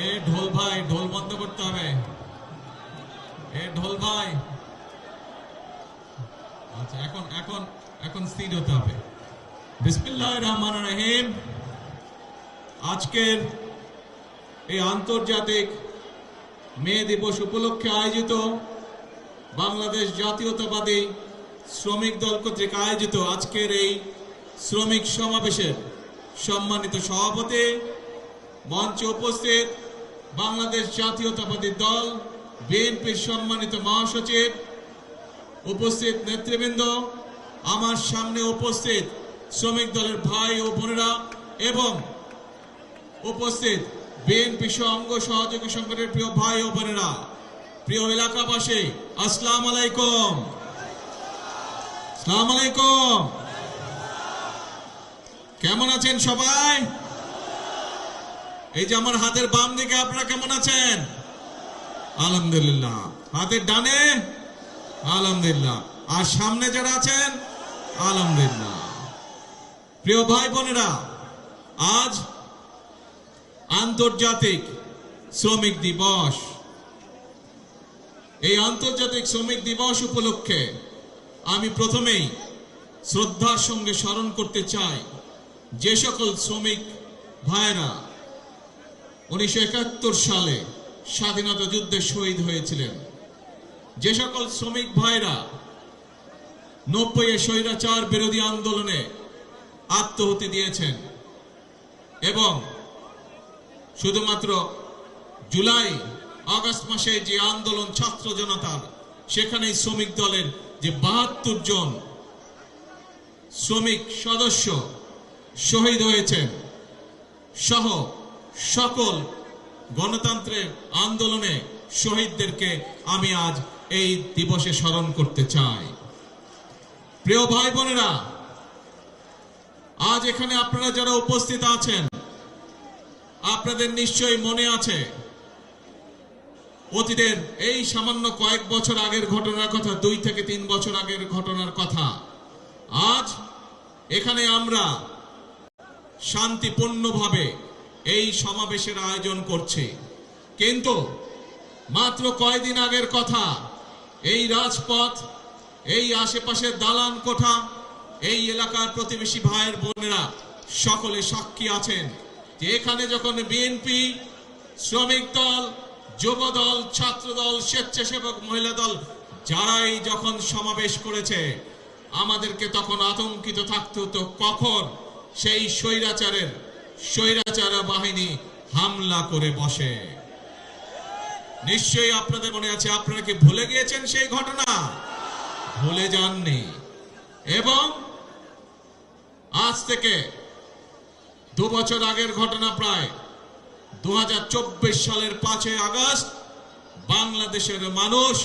এ ঢোল ভাই, ঢোল বন্ধ করতে হবে। এ ঢোল ভাই, আচ্ছা এখন এখন এখন স্থির হতে হবে। বিসমিল্লাহির রহমানির রহিম। আজকের এই আন্তর্জাতিক মে দিবস উপলক্ষে আয়োজিত বাংলাদেশ জাতীয়তাবাদী শ্রমিক দল কর্তৃক আয়োজিত আজকের এই শ্রমিক সমাবেশের সম্মানিত সভাপতি, মঞ্চে উপস্থিত বাংলাদেশ জাতীয়তাবাদী দল বিএনপির সম্মানিত মহাসচিব, উপস্থিত নেতৃবৃন্দ, আমার সামনে উপস্থিত শ্রমিক দলের ভাই ও বোনেরা এবং উপস্থিত বিএনপি অঙ্গ সহযোগী সংগঠনের প্রিয় ভাই ও বোনেরা, প্রিয় এলাকাবাসী, আসসালামু আলাইকুম। আসসালামু আলাইকুম। কেমন আছেন সবাই? এই যে আমার হাতের বাম দিকে আপনারা কেমন আছেন? আলহামদুলিল্লাহ। হাতের ডানে আলহামদুলিল্লাহ, আর সামনে যারা আছেন আলহামদুলিল্লাহ। প্রিয় ভাই বোনেরা, আজ আন্তর্জাতিক শ্রমিক দিবস। এই আন্তর্জাতিক শ্রমিক দিবস উপলক্ষে আমি প্রথমেই শ্রদ্ধার সঙ্গে স্মরণ করতে চাই যে সকল শ্রমিক ভাইরা 1971 সালে স্বাধীনতা যুদ্ধে শহীদ হয়েছিলেন, যে সকল শ্রমিক ভাইরা 90-এ স্বৈরাচার বিরোধী আন্দোলনে আত্মহতি দিয়েছেন এবং শুধুমাত্র জুলাই আগস্ট মাসে যে আন্দোলন ছাত্র জনতার, সেখানে শ্রমিক দলের যে 72 জন শ্রমিক সদস্য শহীদ হয়েছেন সহ সকল গণতন্ত্রের আন্দোলনে শহীদদেরকে আমি আজ এই দিবসে স্মরণ করতে চাই। প্রিয় ভাই বোনেরা, আজ এখানে আপনারা যারা উপস্থিত আছেন, আপনাদের নিশ্চয়ই মনে আছে অতীতের এই সামান্য কয়েক বছর আগের ঘটনার কথা, 2 থেকে 3 বছর আগের ঘটনার কথা। আজ এখানে আমরা শান্তিপূর্ণভাবে এই সমাবেশের আয়োজন করছি, কিন্তু মাত্র কয়েকদিন আগের কথা, এই রাজপথ, এই আশেপাশের দালান কোঠা, এই এলাকার প্রতিবেশী ভাইয়ের বোনেরা সকলে সাক্ষী আছেন যে এখানে যখন বিএনপি, শ্রমিক দল, যুব দল, ছাত্র দল, স্বেচ্ছাসেবক মহিলা দল যারাই যখন সমাবেশ করেছে, আমাদেরকে তখন আতঙ্কিত থাকতে হতো কখন সেই স্বৈরাচার বাহিনী হামলা করে বসে। নিশ্চয়ই আপনাদের মনে আছে। আপনারা কি ভুলে গিয়েছেন সেই ঘটনা? ভুলে যাননি। এবং আজ থেকে 2 বছর আগের ঘটনা, প্রায় 2024 সালের 5 আগস্ট বাংলাদেশের মানুষ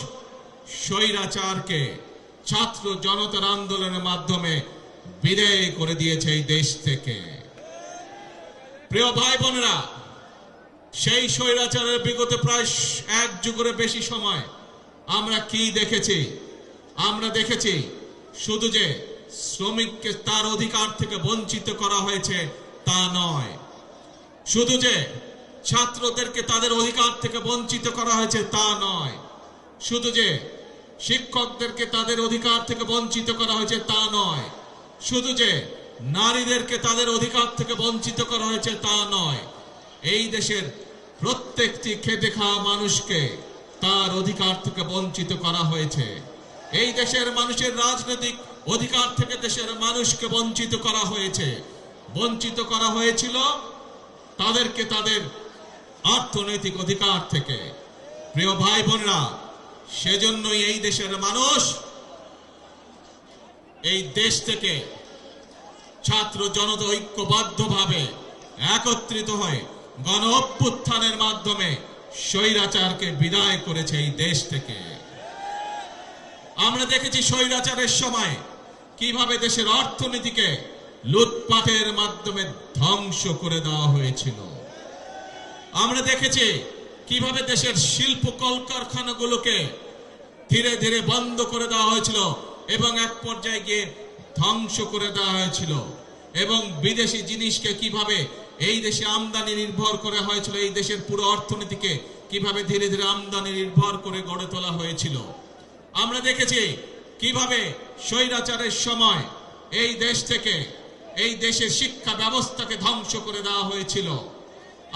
স্বৈরাচারকে ছাত্র জনতার আন্দোলনের মাধ্যমে বিদায় করে দিয়েছে এই দেশ থেকে। প্রিয় ভাই বোনেরা, সেই স্বৈরাচারের বিগত প্রায় 1 যুগের বেশি সময় আমরা কি দেখেছি? আমরা দেখেছি শুধু যে শ্রমিককে তার অধিকার থেকে বঞ্চিত করা হয়েছে তা নয়, শুধু যে ছাত্রদেরকে তাদের অধিকার থেকে বঞ্চিত করা হয়েছে তা নয়, শুধু যে শিক্ষকদেরকে তাদের অধিকার থেকে বঞ্চিত করা হয়েছে তা নয়, শুধু যে নারীদেরকে তাদের অধিকার থেকে বঞ্চিত করা হয়েছে তা নয়, এই দেশের প্রত্যেকটি খেটে খাওয়া মানুষকে তার অধিকার থেকে বঞ্চিত করা হয়েছে। এই দেশের মানুষের রাজনৈতিক অধিকার থেকে দেশের মানুষকে বঞ্চিত করা হয়েছে। বঞ্চিত করা হয়েছিল তাদেরকে তাদের অর্থনৈতিক অধিকার থেকে। প্রিয় ভাই বোনেরা, সেজন্যই এই দেশের মানুষ এই দেশ থেকে ছাত্র জনতা ঐক্যবদ্ধভাবে একত্রিত হয়ে গণ অভ্যুত্থানের মাধ্যমে স্বৈরাচারকে বিদায় করেছে এই দেশ থেকে। আমরা দেখেছি স্বৈরাচারের সময় কিভাবে দেশের অর্থনীতিকে লুটপাটের মাধ্যমে ধ্বংস করে দেওয়া হয়েছিল। আমরা দেখেছি কিভাবে দেশের শিল্প কলকারখানাগুলোকে ধীরে ধীরে বন্ধ করে দেওয়া হয়েছিল এবং এক পর্যায়ে গিয়ে ধ্বংস করে দেওয়া হয়েছিল, এবং বিদেশি জিনিসকে কিভাবে এই দেশে আমদানি নির্ভর করে হয়েছিল, এই দেশের পুরো অর্থনীতিকে কিভাবে ধীরে ধীরে আমদানি নির্ভর করে গড়ে তোলা হয়েছিল। আমরা দেখেছি কিভাবে স্বৈরাচারের সময় এই দেশ থেকে এই দেশের শিক্ষা ব্যবস্থাকে ধ্বংস করে দেওয়া হয়েছিল।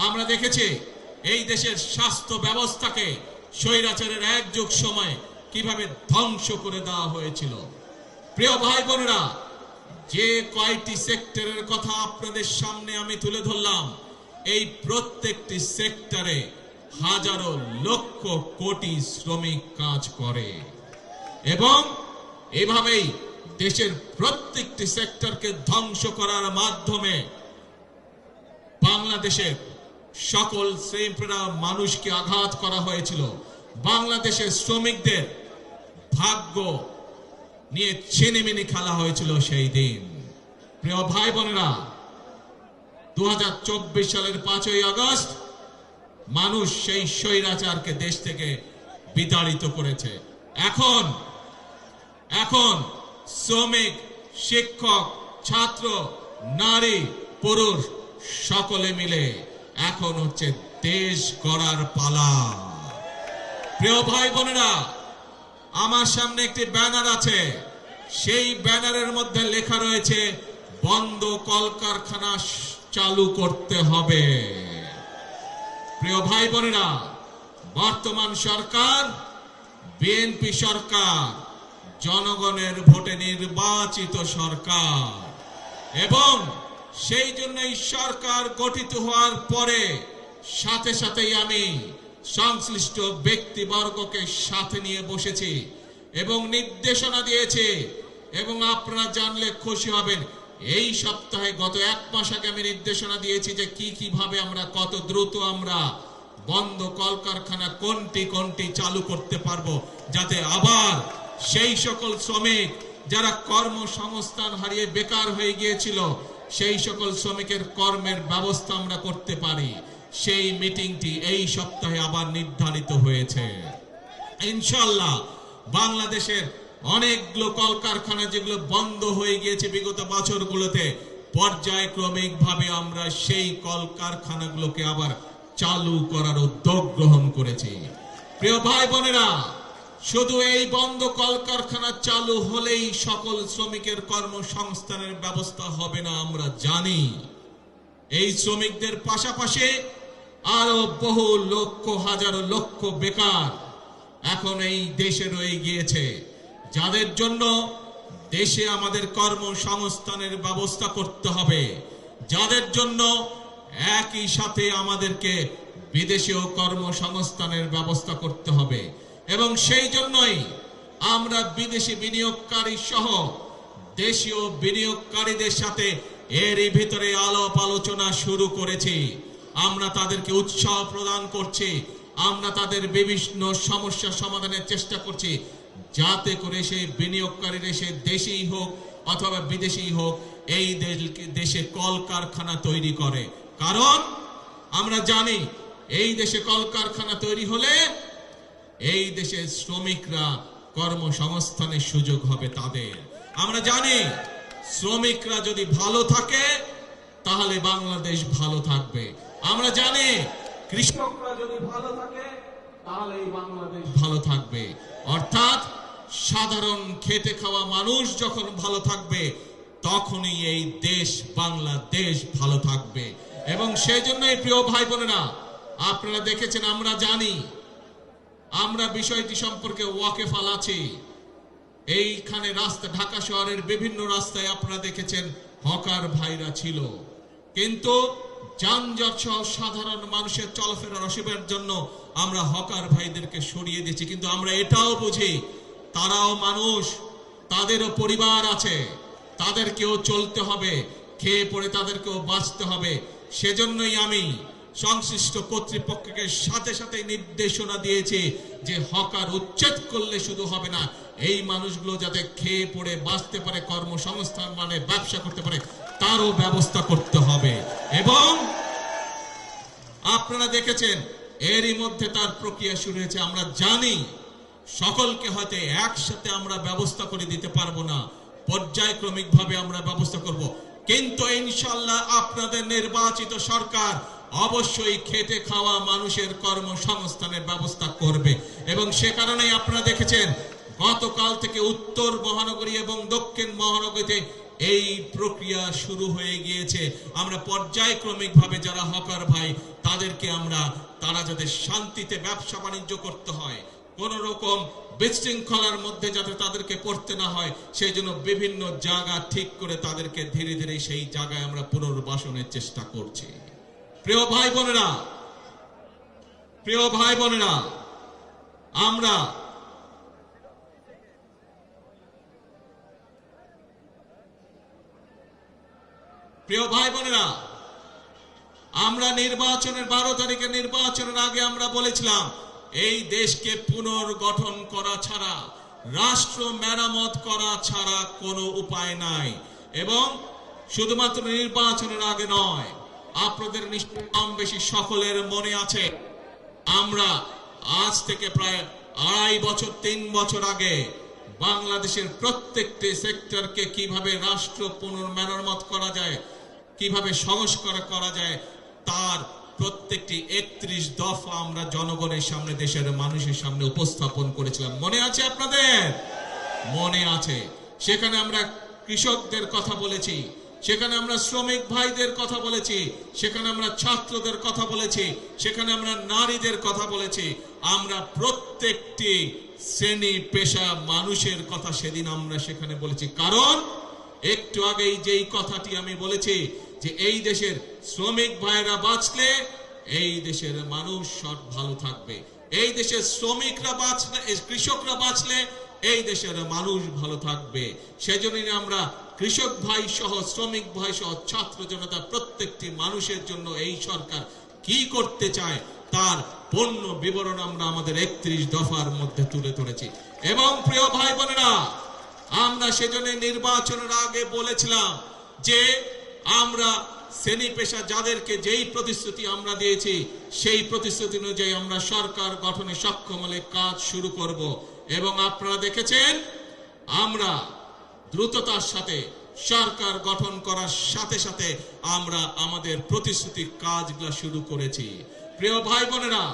আমরা দেখেছি এই দেশের স্বাস্থ্য ব্যবস্থাকে স্বৈরাচারের এক যুগ সময় কিভাবে ধ্বংস করে দেওয়া হয়েছিল। প্রিয় ভাই বোনেরা, যে কয়টি সেক্টরের কথা আপনাদের সামনে আমি তুলে ধরলাম, এই প্রত্যেকটি সেক্টরে হাজারো লক্ষ কোটি শ্রমিক কাজ করে এবং এভাবেই দেশের প্রত্যেকটি সেক্টরকে ধ্বংস করার মাধ্যমে বাংলাদেশের সকল শ্রেণীর মানুষকে আঘাত করা হয়েছিল। বাংলাদেশের শ্রমিকদের ভাগ্য নিয়ে ছিনিমিনি খেলা হয়েছিল সেই দিন। প্রিয় ভাই বোনেরা, 2024 সালের 5ই আগস্ট মানুষ সেই স্বৈরাচারকে দেশ থেকে বিতাড়িত করেছে। এখন শ্রমিক, শিক্ষক, ছাত্র, নারী, পুরুষ সকলে মিলে এখন হচ্ছে দেশ গড়ার পালা। প্রিয় ভাই বোনেরা, আমার সামনে একটি ব্যানার আছে, সেই ব্যানারের মধ্যে লেখা রয়েছে বন্ধ কলকারখানা চালু করতে হবে। প্রিয় ভাই বোনেরা, বর্তমান সরকার বিএনপি সরকার, জনগণের ভোটে নির্বাচিত সরকার এবং সেই জন্য এই সরকার গঠিত হওয়ার পরে সাথে সাথেই আমি সংশ্লিষ্ট ব্যক্তিবর্গকে সাথে নিয়ে বসেছি এবং নির্দেশনা দিয়েছি এবং আপনারা জানলে খুশি হবেন, এই সপ্তাহে গত 1 মাস আগে আমি নির্দেশনা দিয়েছি যে কিভাবে আমরা কত দ্রুত আমরা বন্ধ কলকারখানা কোনটি চালু করতে পারবো, যাতে আবার সেই সকল শ্রমিক যারা কর্মসংস্থান হারিয়ে বেকার হয়ে গিয়েছিল সেই সকল শ্রমিকের কর্মের ব্যবস্থা আমরা করতে পারি। সেই মিটিংটি এই সপ্তাহে আবার নির্ধারিত হয়েছে। ইনশাআল্লাহ বাংলাদেশের অনেকগুলো কলকারখানা যেগুলো বন্ধ হয়ে গিয়েছে বিগত বছরগুলোতে, পর্যায়ক্রমিক ভাবে আমরা সেই কলকারখানাগুলোকে আবার চালু করার উদ্যোগ গ্রহণ করেছি। প্রিয় ভাই বোনেরা, শুধু এই বন্ধ কলকারখানা চালু হলেই সকল শ্রমিকের কর্মসংস্থানের ব্যবস্থা হবে না, আমরা জানি। এই শ্রমিকদের পাশাপাশি আরো বহু লক্ষ, হাজারো লক্ষ বেকার এখন এই দেশে রয়ে গিয়েছে, যাদের জন্য দেশে আমাদের কর্মসংস্থানের ব্যবস্থা করতে হবে, যাদের জন্য একই সাথে আমাদেরকে বিদেশেও কর্মসংস্থানের ব্যবস্থা করতে হবে। এবং সেই জন্যই আমরা বিদেশি বিনিয়োগকারী সহ দেশীয় বিনিয়োগকারীদের সাথে এরই ভিতরে আলাপ আলোচনা শুরু করেছি। আমরা তাদেরকে উৎসাহ প্রদান করছি, আমরা তাদের বিভিন্ন সমস্যা সমাধানের চেষ্টা করছি, যাতে করে সেই বিনিয়োগকারীরা সে দেশেই হোক অথবা বিদেশেই হোক এই দেশে কলকারখানা তৈরি করে। কারণ আমরা জানি এই দেশে কলকারখানা তৈরি হলে এই দেশের শ্রমিকরা কর্মসংস্থানের সুযোগ হবে তাদের। আমরা জানি শ্রমিকরা যদি ভালো থাকে তাহলে বাংলাদেশ ভালো থাকবে। আমরা জানি কৃষকরা যদি ভালো থাকে তাহলে বাংলাদেশ ভালো থাকবে। অর্থাৎ সাধারণ খেটে খাওয়া মানুষ যখন ভালো থাকবে তখনই এই দেশ বাংলাদেশ ভালো থাকবে। এবং সেই জন্যই প্রিয় ভাই বোনেরা, আপনারা দেখেছেন, আমরা জানি, আমরা বিষয়টি সম্পর্কে ওয়াকিফাল আছি। এইখানে রাস্তা, ঢাকা শহরের বিভিন্ন রাস্তায় আপনারা দেখেছেন হকার ভাইরা ছিল, কিন্তু যানজট সহ সাধারণ মানুষের চলাফেরার অসুবিধার জন্য আমরা হকার ভাইদেরকে সরিয়ে দিয়েছি। কিন্তু আমরা এটাও বুঝি তারাও মানুষ, তাদেরও পরিবার আছে, তাদেরকেও চলতে হবে, খেয়ে পড়ে তাদেরকেও বাঁচতে হবে। সেজন্যই আমি সংশ্লিষ্ট কর্তৃপক্ষকে সাথে সাথে নির্দেশনা দিয়েছি যে হকার উচ্ছেদ করলে শুধু হবে না, এই মানুষগুলো যাতে খেয়ে পড়ে বাঁচতে পারে, কর্মসংস্থান মানে ব্যবসা করতে পারে, তারও ব্যবস্থা করতে হবে। এবং আপনারা দেখেছেন এরই মধ্যে তার প্রক্রিয়া শুরু হয়েছে। আমরা জানি সকলকে হয়তো একসাথে আমরা ব্যবস্থা করে দিতে পারবো না, পর্যায়ক্রমিক ভাবে আমরা ব্যবস্থা করব। কিন্তু ইনশাআল্লাহ আপনাদের নির্বাচিত সরকার অবশ্যই খেটে খাওয়া মানুষের কর্মসংস্থানের ব্যবস্থা করবে। এবং সে কারণেই আপনারা দেখেছেন গতকাল থেকে উত্তর মহানগরী এবং দক্ষিণ মহানগরীতে এই প্রক্রিয়া শুরু হয়ে গিয়েছে। আমরা পর্যায়ক্রমিকভাবে যারা হকার ভাই তাদেরকে তারা যাতে শান্তিতে ব্যবসা বাণিজ্য করতে হয়, কোন রকম বিশৃঙ্খলার মধ্যে যাতে তাদেরকে পড়তে না হয়, সেই জন্য বিভিন্ন জায়গা ঠিক করে তাদেরকে ধীরে ধীরে সেই জায়গায় আমরা পুনর্বাসনের চেষ্টা করছি। প্রিয় ভাই বোনেরা, আমরা নির্বাচনের 12 তারিখে নির্বাচনের আগে আমরা বলেছিলাম এই দেশকে পুনর্গঠন করা ছাড়া, রাষ্ট্র মেরামত করা ছাড়া কোনো উপায় নাই। এবং শুধুমাত্র নির্বাচনের আগে নয়, আপনাদের নিশ্চয়ই কম বেশি সকলের মনে আছে আমরা আজ থেকে প্রায় 2.5 বছর 3 বছর আগে বাংলাদেশের প্রত্যেকটি সেক্টরকে কিভাবে রাষ্ট্র পুনর্মেরামত করা যায়, কিভাবে সংস্কার করা যায়, তার প্রত্যেকটি 31 দফা আমরা জনগণের সামনে, দেশের মানুষের সামনে উপস্থাপন করেছিলাম। মনে আছে আপনাদের? মনে আছে। সেখানে আমরা কৃষকদের কথা বলেছি, সেখানে আমরা শ্রমিক ভাইদের কথা বলেছি, সেখানে আমরা ছাত্রদের কথা বলেছি, সেখানে আমরা নারীদের কথা বলেছি, আমরা প্রত্যেকটি শ্রেণী পেশা মানুষের কথা সেদিন আমরা সেখানে বলেছি। কারণ একটু আগেই যেই কথাটি আমি বলেছি যে এই দেশের শ্রমিক ভাইরা বাঁচলে এই দেশের মানুষ সব ভালো থাকবে, এই দেশের শ্রমিকরা বাঁচলে, কৃষকরা বাঁচলে এই দেশের মানুষ ভালো থাকবে। সেজন্যই আমরা কৃষক ভাই সহ, শ্রমিক ভাই সহ, ছাত্র জনতা প্রত্যেকটি মানুষের জন্য এই সরকার কি করতে চায় তার পূর্ণ বিবরণ আমরা আমাদের 31 দফার মধ্যে তুলে ধরেছি। এবং প্রিয় ভাই বোনেরা, আমরা সেজন্য নির্বাচনের আগে বলেছিলাম যে আমরা শ্রেণী পেশা যাদেরকে যেই প্রতিশ্রুতি আমরা দিয়েছি সেই প্রতিশ্রুতি অনুযায়ী আমরা সরকার গঠনে সক্ষম হলে কাজ শুরু করব। এবং আপনারা দেখেছেন আমরা দ্রুততার সাথে সরকার গঠন করার সাথে সাথে আমরা আমাদের প্রতিশ্রুতির কাজগুলো শুরু করেছি। প্রিয় ভাই বোনেরা,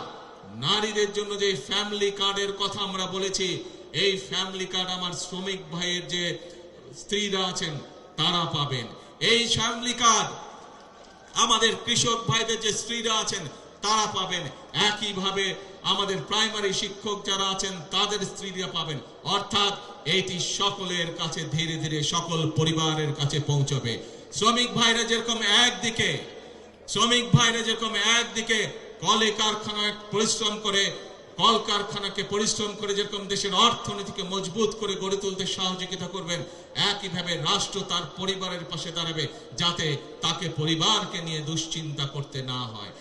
নারীদের জন্য যে ফ্যামিলি কার্ডের কথা আমরা বলেছি, এই ফ্যামিলি কার্ড আমার শ্রমিক ভাইয়ের যে স্ত্রীরা আছেন তারা পাবেন। এই ফ্যামিলি কার্ড আমাদের কৃষক ভাইদের যে স্ত্রীরা আছেন তারা পাবেন। একইভাবে আমাদের প্রাইমারি শিক্ষক যারা আছেন তাদের স্ত্রীরা পাবেন। অর্থাৎ এটি সকলের কাছে ধীরে ধীরে সকল পরিবারের কাছে পৌঁছবে। শ্রমিক ভাইরা যেরকম একদিকে কলে কারখানায় পরিশ্রম করে, কলকারখানাকে পরিশ্রম করে যেরকম দেশের অর্থনীতিকে মজবুত করে গড়ে তুলতে সহযোগিতা করবেন, একইভাবে রাষ্ট্র তার পরিবারের পাশে দাঁড়াবে যাতে তাকে পরিবারকে নিয়ে দুশ্চিন্তা করতে না হয়।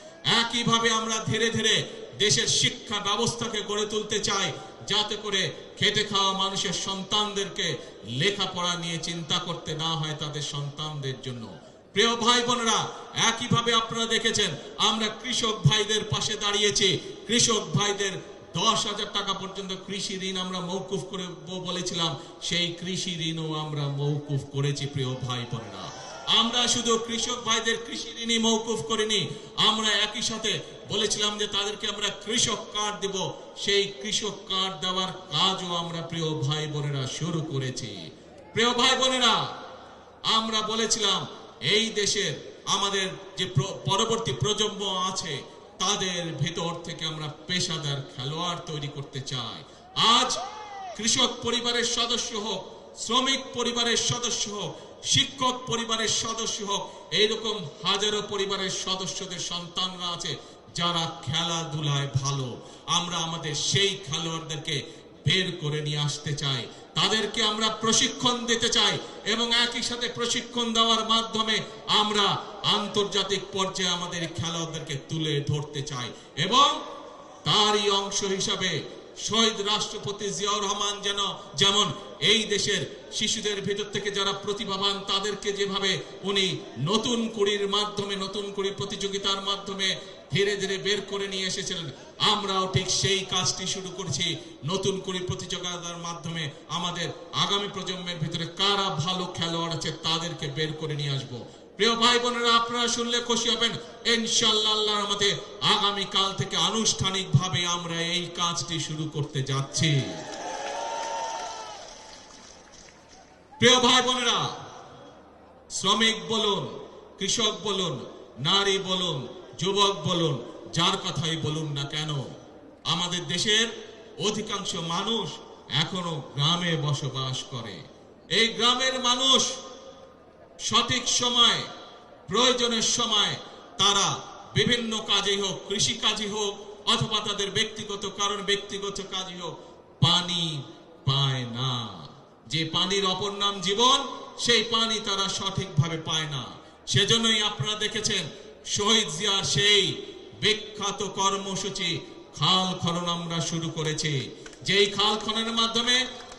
একইভাবে আমরা ধীরে ধীরে দেশের শিক্ষা ব্যবস্থাকে গড়ে তুলতে চাই যাতে করে খেটে খাওয়া মানুষের সন্তানদেরকে লেখাপড়া নিয়ে চিন্তা করতে না হয় তাদের সন্তানদের জন্য। প্রিয় ভাই বোনেরা, একইভাবে আপনারা দেখেছেন আমরা কৃষক ভাইদের পাশে দাঁড়িয়েছি। কৃষক ভাইদের 10,000 টাকা পর্যন্ত কৃষি ঋণ আমরা মওকুফ করে বলেছিলাম, সেই কৃষি ঋণও আমরা মওকুফ করেছি। প্রিয় ভাই বোনেরা, আমরা শুধু কৃষক ভাইদের কৃষি ঋণই মওকুফ করিনি, আমরা একই সাথে বলেছিলাম যে তাদেরকে আমরা কৃষক কার্ড দেব। সেই কৃষক কার্ড দেওয়ার কাজও আমরা প্রিয় ভাই বোনেরা শুরু করেছি। প্রিয় ভাই বোনেরা, আমরা বলেছিলাম এই দেশের আমাদের যে পরবর্তী প্রজন্ম আছে তাদের ভেতর থেকে আমরা পেশাদার খেলোয়াড় তৈরি করতে চাই। আজ কৃষক পরিবারের সদস্য হোক, শ্রমিক পরিবারের সদস্য হোক, শিক্ষক পরিবারের সদস্য হোক, এইরকম হাজারো পরিবারের সদস্যদের সন্তানরা আছে যারা খেলাধুলায় ভালো। আমরা আমাদের সেই খেলোয়াড়দেরকে বের করে নিয়ে আসতে চাই, তাদেরকে আমরা প্রশিক্ষণ দিতে চাই এবং একই সাথে প্রশিক্ষণ দেওয়ার মাধ্যমে আমরা আন্তর্জাতিক পর্যায়ে আমাদের খেলোয়াড়দেরকে তুলে ধরতে চাই। এবং তারই অংশ হিসাবে শহীদ রাষ্ট্রপতি জিয়াউর রহমান যেমন এই দেশের শিশুদের ভিতর থেকে যারা প্রতিভাবান তাদেরকে যেভাবে উনি নতুন কুড়ির মাধ্যমে, নতুন কুড়ি প্রতিযোগিতার মাধ্যমে ধীরে ধীরে বের করে নিয়ে এসেছিলেন, আমরাও ঠিক সেই কাজটি শুরু করেছি। নতুন কুড়ি প্রতিযোগিতার মাধ্যমে আমাদের আগামী প্রজন্মের ভিতরে কারা ভালো খেলোয়াড় আছে তাদেরকে বের করে নিয়ে আসবো। প্রিয় ভাই বোনেরা, আপনারা শুনলে খুশি হবেন, ইনশাআল্লাহ আল্লাহর রহমতে আগামী কাল থেকে আনুষ্ঠানিকভাবে আমরা এই কাজটি শুরু করতে যাচ্ছি। প্রিয় ভাই বোনেরা, শ্রমিক বলুন, কৃষক বলুন, নারী বলুন, যুবক বলুন, যার কথাই বলুন না কেন, আমাদের দেশের অধিকাংশ মানুষ এখনো গ্রামে বসবাস করে। এই গ্রামের মানুষ সঠিক সময়, প্রয়োজনের সময় তারা বিভিন্ন কাজে হোক, কৃষি কাজে হোক অথবা তাদের ব্যক্তিগত কারণ, ব্যক্তিগত কাজে হোক, পানি পায় না। যে পানির অপর নাম জীবন, সেই পানি তারা সঠিকভাবে পায় না। সেজন্যই আপনারা দেখেছেন শহীদ জিয়া সেই বিখ্যাত কর্মসূচি খাল খনন আমরা শুরু করেছি। যেই খাল খননের মাধ্যমে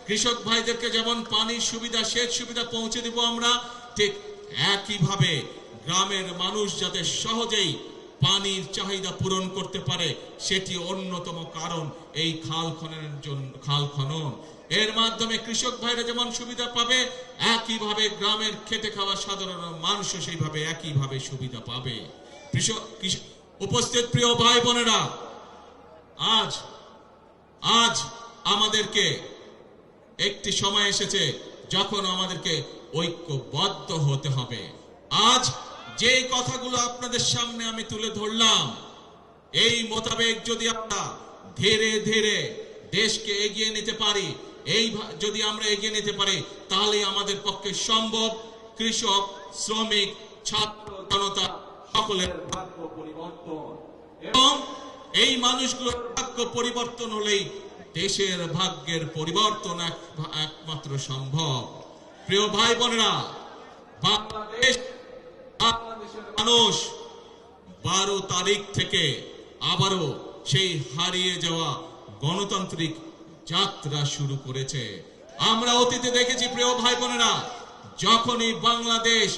কৃষক ভাইদেরকে যেমন পানির সুবিধা, সেচ সুবিধা পৌঁছে দিব আমরা, ঠিক একইভাবে গ্রামের মানুষ যাতে সহজেই পানির চাহিদা পূরণ করতে পারে, সেটি অন্যতম কারণ এই খাল খননের জন্য। খাল খনন এর মাধ্যমে কৃষক ভাইরা যেমন সুবিধা পাবে, একইভাবে গ্রামের খেটে খাওয়া সাধারণ মানুষও সেইভাবে একইভাবে সুবিধা পাবে। উপস্থিত প্রিয় ভাই বোনেরা, আজ আমাদেরকে একটি সময় এসেছে যখন আমাদেরকে ঐক্যবদ্ধ হতে হবে। আজ যে কথাগুলো আপনাদের সামনে আমি তুলে ধরলাম, এই মোতাবেক যদি আমরা ধীরে ধীরে দেশকে এগিয়ে নিতে পারি, যদি আমরা এগিয়ে নিতে পারি, তাহলে আমাদের পক্ষে সম্ভব কৃষক, শ্রমিক, ছাত্র, জনতা সকলের ভাগ্য পরিবর্তন। এবং এই মানুষগুলোর ভাগ্য পরিবর্তন হলেই দেশের ভাগ্যের পরিবর্তন একমাত্র সম্ভব। প্রিয় ভাই বোনেরা, বাংলাদেশের মানুষ 12 তারিখ থেকে আবারও সেই হারিয়ে যাওয়া গণতান্ত্রিক যাত্রা শুরু করেছে। আমরা অতীতে দেখেছি প্রিয় ভাই বোনেরা, যখনই বাংলাদেশ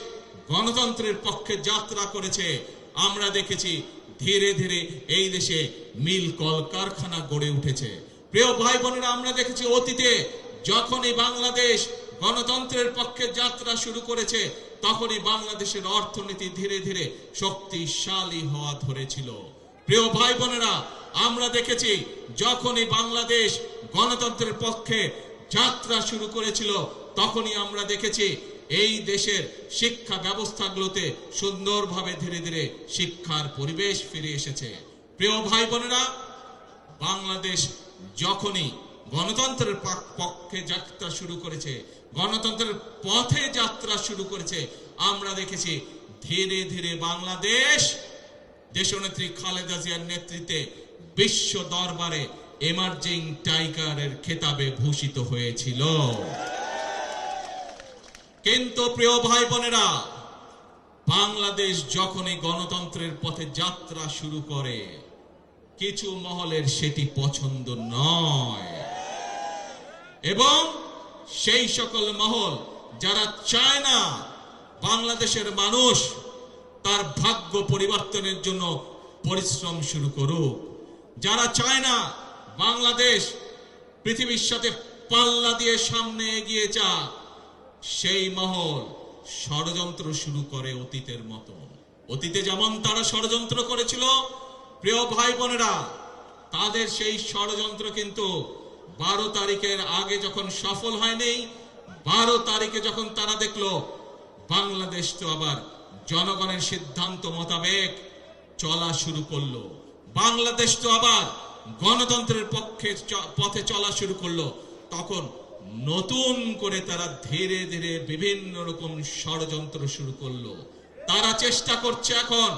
গণতন্ত্রের পক্ষে যাত্রা করেছে, আমরা দেখেছি ধীরে ধীরে এই দেশে মিল কলকারখানা গড়ে উঠেছে। প্রিয় ভাই বোনেরা, আমরা দেখেছি অতীতে যখনই বাংলাদেশ গণতন্ত্রের পক্ষে যাত্রা শুরু করেছে, তখনই বাংলাদেশের অর্থনীতি ধীরে ধীরে শক্তিশালী হওয়া ধরেছিল। প্রিয় ভাই বোনেরা, আমরা দেখেছি যখনই বাংলাদেশ গণতন্ত্রের পক্ষে যাত্রা শুরু করেছিল, তখনই আমরা দেখেছি এই দেশের শিক্ষা ব্যবস্থাগুলোতে সুন্দরভাবে ধীরে ধীরে শিক্ষার পরিবেশ ফিরে এসেছে। প্রিয় ভাই বোনেরা, বাংলাদেশ যখনই গণতন্ত্রের পক্ষে যাত্রা শুরু করেছে, গণতন্ত্রের পথে যাত্রা শুরু করেছে, আমরা দেখেছি ধীরে ধীরে বাংলাদেশ দেশনেত্রী খালেদা জিয়ার নেতৃত্বে বিশ্ব দরবারে এমার্জিং টাইগারের খেতাবে ভূষিত হয়েছিল। কিন্তু প্রিয় ভাই বোনেরা, বাংলাদেশ যখনই গণতন্ত্রের পথে যাত্রা শুরু করে, কিছু মহলের সেটি পছন্দ নয়, এবং সেই সকল মহল যারা চায় না বাংলাদেশের মানুষ তার ভাগ্য পরিবর্তনের জন্য পরিশ্রম শুরু করুক, যারা চায় না বাংলাদেশ পৃথিবীর সাথে পাল্লা দিয়ে সামনে এগিয়ে যাক, সেই মহল ষড়যন্ত্র শুরু করে অতীতের মতো। অতীতে যেমন তারা ষড়যন্ত্র করেছিল, প্রিয় ভাই বোনেরা, তাদের সেই ষড়যন্ত্র কিন্তু 12 তারিখের আগে যখন সফল হয়নি, 12 তারিখে যখন তারা দেখলো বাংলাদেশ তো আবার জনগণের সিদ্ধান্ত মোতাবেক চলা শুরু করলো, বাংলাদেশ তো আবার গণতন্ত্রের পথে চলা শুরু করলো, তখন নতুন করে তারা ধীরে ধীরে বিভিন্ন রকম ষড়যন্ত্র শুরু করলো। তারা চেষ্টা করছে এখন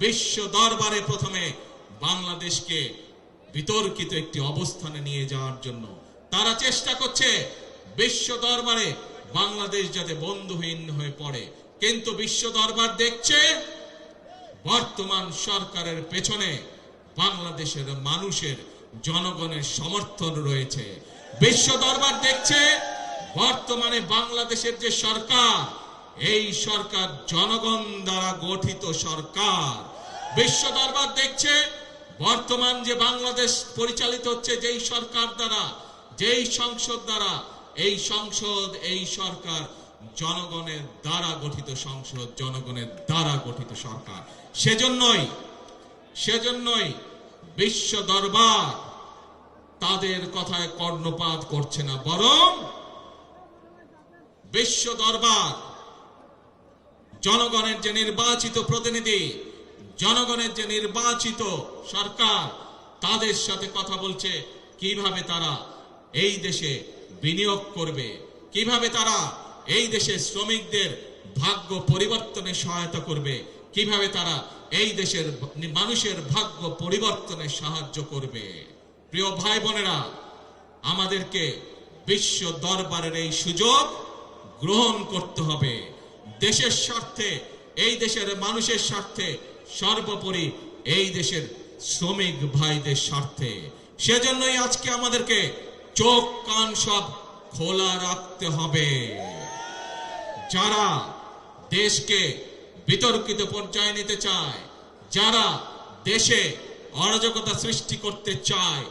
বিশ্ব দরবারে প্রথমে বাংলাদেশকে বিতর্কিত একটি অবস্থানে নিয়ে যাওয়ার জন্য। তারা চেষ্টা করছে বিশ্ব দরবারে বাংলাদেশ যাতে বন্ধুহীন হয়ে পড়ে, কিন্তু বিশ্ব দরবার দেখছে বর্তমান সরকারের পেছনে বাংলাদেশের মানুষের জনগণের সমর্থন রয়েছে। বিশ্ব দরবার দেখছে বর্তমানে বাংলাদেশের যে সরকার, এই সরকার জনগণ দ্বারা গঠিত সরকার। বিশ্ব দরবার দেখছে বর্তমান যে বাংলাদেশ পরিচালিত হচ্ছে যেই সরকার দ্বারা, যেই সংসদ দ্বারা, এই সংসদ, এই সরকার জনগণের দ্বারা গঠিত সংসদ, জনগণের দ্বারা গঠিত সরকার। সেজন্যই বিশ্ব দরবার তাদের কথায় কর্ণপাত করছে না, বরং বিশ্ব দরবার জনগণের যে নির্বাচিত প্রতিনিধি, জনগণের যে নির্বাচিত সরকার, তাদের সাথে কথা বলছে কিভাবে তারা এই দেশে বিনিয়োগ করবে, কিভাবে তারা এই দেশে শ্রমিকদের ভাগ্য পরিবর্তনে সহায়তা করবে, কিভাবে তারা এই দেশের মানুষের ভাগ্য পরিবর্তনে সাহায্য করবে। প্রিয় ভাই বোনেরা, আমাদেরকে বিশ্ব দরবারের এই সুযোগ গ্রহণ করতে হবে, দেশের স্বার্থে, এই দেশের মানুষের স্বার্থে, সর্বোপরি এই দেশের শ্রমিক ভাইদের স্বার্থে। সেজন্যই আজকে আমাদেরকে চোখ কান সব খোলা রাখতে হবে। যারা দেশকে বিতর্কিত পর্যায়ে নিতে চায়, যারা দেশে অরাজকতা সৃষ্টি করতে চায়,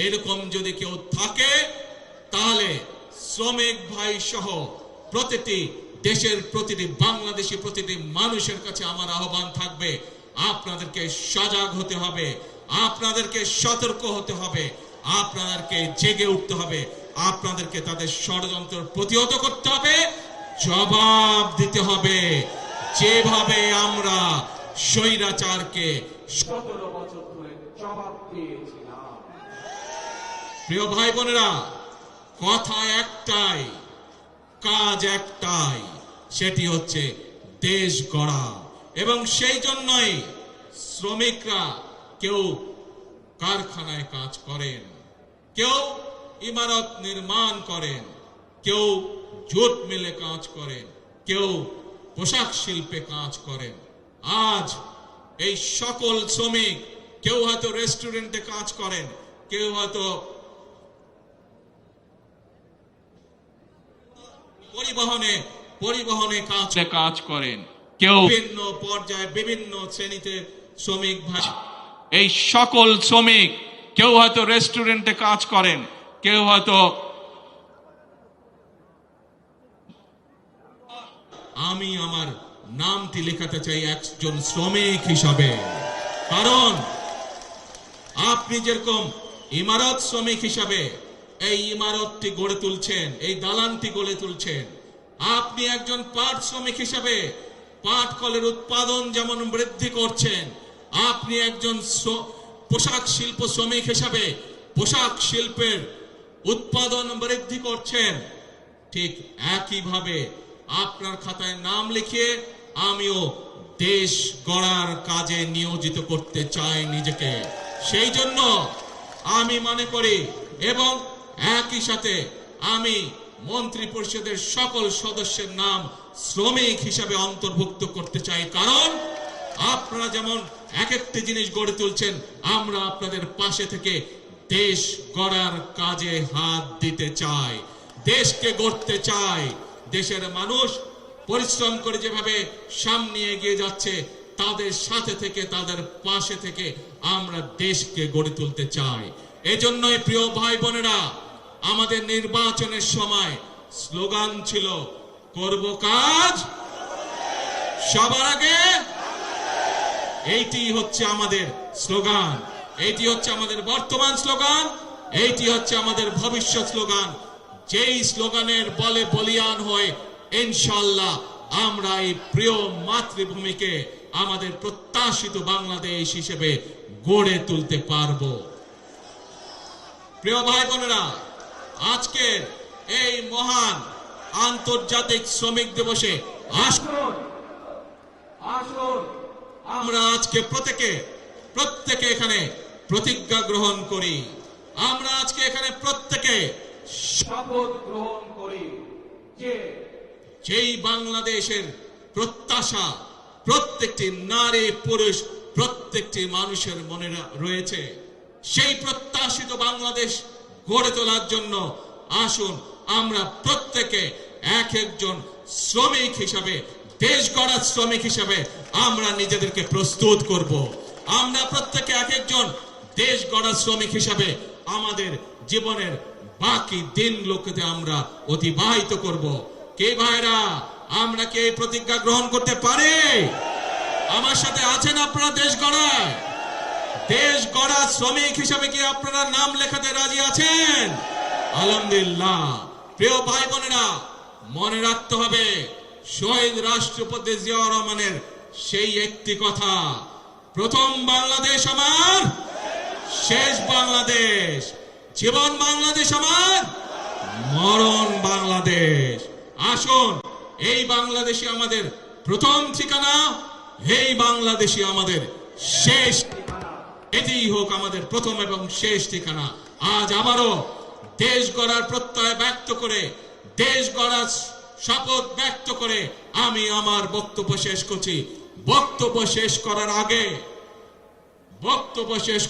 এরকম যদি কেউ থাকে, তাহলে শ্রমিক ভাই সহ প্রতিটি দেশের প্রতিটি বাংলাদেশি প্রতিটি মানুষের কাছে আমার আহ্বান থাকবে, আপনাদেরকে সজাগ হতে হবে, আপনাদেরকে সতর্ক হতে হবে, আপনাদেরকে জেগে উঠতে হবে, আপনাদেরকে তাদের ষড়যন্ত্র প্রতিহত করতে হবে, জবাব দিতে হবে। যেভাবে আমরা স্বৈরাচারকে 17 বছর ধরে জবাব দিয়েছিলাম। প্রিয় ভাই বোনেরা, কথা একটাই, কাজ একটাই, সেটি হচ্ছে দেশ গড়া। এবং সেই জন্যই শ্রমিকরা কেউ কারখানায় কাজ করেন, কেউ ইমারত নির্মাণ করেন, কেউ জুট মিলে কাজ করেন, কেউ পোশাক শিল্পে কাজ করেন। আজ এই সকল শ্রমিক, কেউ হয়তো রেস্টুরেন্টে কাজ করেন, কেউ হয়তো পরিবহনে কাজ করেন, কেউ বিভিন্ন পর্যায়ে বিভিন্ন শ্রেণীতে শ্রমিক ভাই। এই সকল শ্রমিক, কেউ হয়তো রেস্টুরেন্টে কাজ করেন, কেউ হয়তো, আমি আমার নামটি লেখাতে চাই একজন শ্রমিক হিসাবে। কারণ আপনি যেরকম ইমারত শ্রমিক হিসাবে এই ইমারতটি গড়ে তুলছেন, এই দালানটি গড়ে তুলছেন, আপনি একজন পাট শ্রমিক হিসাবে পাট কলের উৎপাদন যেমন বৃদ্ধি করছেন, আপনি একজন পোশাক শিল্প শ্রমিক হিসাবে পোশাক শিল্পের উৎপাদন বৃদ্ধি করছেন, ঠিক একইভাবে আপনার খাতায় নাম লিখিয়ে আমিও দেশ গড়ার কাজে নিয়োজিত করতে চাই নিজেকে। সেই জন্য আমি মনে করি, এবং একই সাথে আমি মন্ত্রী পরিষদের সকল সদস্যের নাম শ্রমিক হিসাবে অন্তর্ভুক্ত করতে চাই। কারণ আপনারা যেমন এক একটি জিনিস গড়ে তুলছেন, আমরা আপনাদের পাশে থেকে দেশ গড়ার কাজে হাত দিতে চাই, দেশকে গড়তে চাই। দেশের মানুষ পরিশ্রম করে যেভাবে সামনে এগিয়ে যাচ্ছে, তাদের সাথে থেকে, তাদের পাশে থেকে আমরা দেশকে গড়ে তুলতে চাই। এজন্যই প্রিয় ভাই বোনেরা, আমাদের নির্বাচনের সময় স্লোগান ছিল, করব কাজ সবার আগে। এইটি হচ্ছে আমাদের স্লোগান, এইটি হচ্ছে আমাদের বর্তমান স্লোগান, এইটি হচ্ছে আমাদের ভবিষ্যৎ স্লোগান। যেই স্লোগানের বলে বলিয়ান হয়ে ইনশাআল্লাহ আমরা এই প্রিয় মাতৃভূমিকে আমাদের প্রত্যাশিত বাংলাদেশ হিসেবে গড়ে তুলতে পারবো। প্রিয় ভাই বোনেরা, আজকের এই মহান আন্তর্জাতিক শ্রমিক দিবসে আসুন আমরা আজকে প্রত্যেকে এখানে প্রতিজ্ঞা গ্রহণ করি, আমরা আজকে এখানে প্রত্যেকে শপথ গ্রহণ করি যে যেই বাংলাদেশের প্রত্যাশা প্রত্যেকটি নারী পুরুষ প্রত্যেকটি মানুষের মনে রয়েছে, সেই প্রত্যাশিত বাংলাদেশ গড়ে তোলার জন্য আসুন আমরা প্রত্যেকে এক একজন শ্রমিক হিসাবে, দেশ গড়ার শ্রমিক হিসাবে আমরা নিজেদেরকে প্রস্তুত করব। আমরা প্রত্যেকে এক একজন দেশ গড়ার শ্রমিক হিসাবে আমাদের জীবনের বাকি দিনগুলোকে আমরা অতিবাহিত করব। কে ভাইরা, আমরা কি এই প্রতিজ্ঞা গ্রহণ করতে পারি? আমার সাথে আছেন আপনারা? দেশ গড়ার শ্রমিক হিসাবে কি আপনারা নাম লেখাতে রাজি আছেন? আলহামদুলিল্লাহ। প্রিয় ভাই বোনেরা, মনে রাখতে হবে শহীদ রাষ্ট্রপতি জিয়াউর রহমানের সেই একটি কথা, প্রথম বাংলাদেশ আমার, শেষ বাংলাদেশ। জীবন বাংলাদেশ আমার, মরণ বাংলাদেশ। আসুন এই বাংলাদেশই আমাদের প্রথম ঠিকানা, এই বাংলাদেশই আমাদের শেষ। এটিই হোক আমাদের প্রথম এবং শেষ ঠিকানা। আজ আবারও দেশ গড়ার প্রত্যয় ব্যক্ত করে, দেশ গড়ার শপথ ব্যক্ত করে আমি আমার বক্তব্য শেষ করছি। বক্তব্য শেষ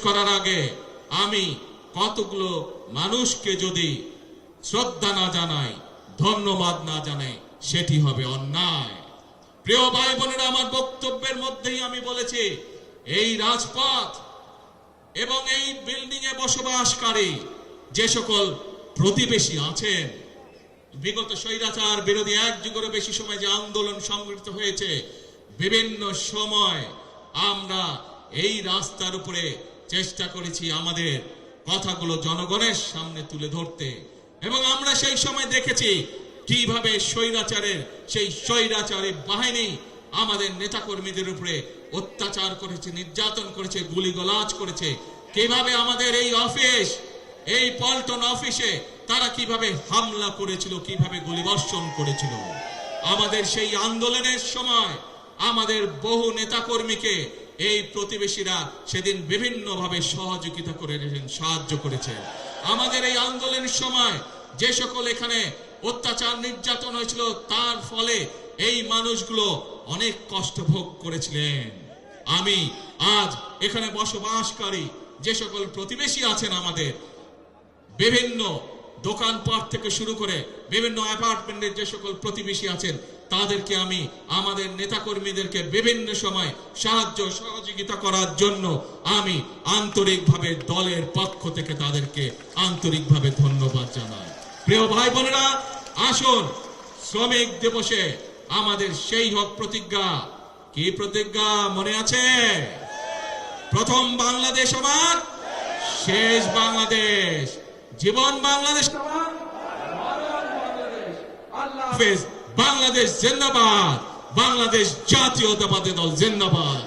করার আগে আমি কতগুলো মানুষকে যদি শ্রদ্ধা না জানাই, ধন্যবাদ না জানাই, সেটি হবে অন্যায়। প্রিয় ভাই বোনেরা, আমার বক্তব্যের মধ্যেই আমি বলেছি এই রাজপথ এবং এই বিল্ডিং এ বসবাসকারী যে সকল প্রতিবেশী আছেন, বিগত স্বৈরাচার বিরোধী এক যুগেরও বেশি সময় যে আন্দোলন সংগঠিত হয়েছে, বিভিন্ন সময় আমরা এই রাস্তার উপরে চেষ্টা করেছি আমাদের কথাগুলো জনগণের সামনে তুলে ধরতে, এবং আমরা সেই সময় দেখেছি কিভাবে সেই স্বৈরাচারী বাহিনী আমাদের নেতাকর্মীদের উপরে অত্যাচার করেছে, নির্যাতন করেছে, গুলিগোলাজ করেছে, কিভাবে আমাদের এই অফিস, এই পল্টন অফিসে তারা কিভাবে হামলা করেছিল, কিভাবে গুলিবর্ষণ করেছিল। আমাদের সেই আন্দোলনের সময় আমাদের বহু নেতাকর্মীকে এই প্রতিবেশীরা সেদিন বিভিন্নভাবে সহযোগিতা করেছেন, সাহায্য করেছে। আমাদের এই আন্দোলনের সময় যে সকল এখানে অত্যাচার নির্যাতন হয়েছিল, তার ফলে এই মানুষগুলো অনেক কষ্ট ভোগ করেছিলেন। আমি আজ এখানে বসবাসকারী যে সকল প্রতিবেশী আছেন, আমাদের বিভিন্ন দোকানপাট থেকে শুরু করে বিভিন্ন অ্যাপার্টমেন্টের যে সকল প্রতিবেশী আছেন, তাদেরকে আমি, আমাদের নেতাকর্মীদেরকে বিভিন্ন সময় সাহায্য সহযোগিতা করার জন্য আমি আন্তরিকভাবে দলের পক্ষ থেকে তাদেরকে আন্তরিকভাবে ধন্যবাদ জানাই। প্রিয় ভাই বোনেরা, আসুন শ্রমিক দিবসে আমাদের সেই হোক প্রতিজ্ঞা। কি প্রতিজ্ঞা মনে আছে? প্রথম বাংলাদেশ আমার, শেষ বাংলাদেশ। জীবন বাংলাদেশ আমার, মরণ বাংলাদেশ। আল্লাহ হাফেজ। বাংলাদেশ জিন্দাবাদ। বাংলাদেশ জাতীয়তাবাদী দল জিন্দাবাদ।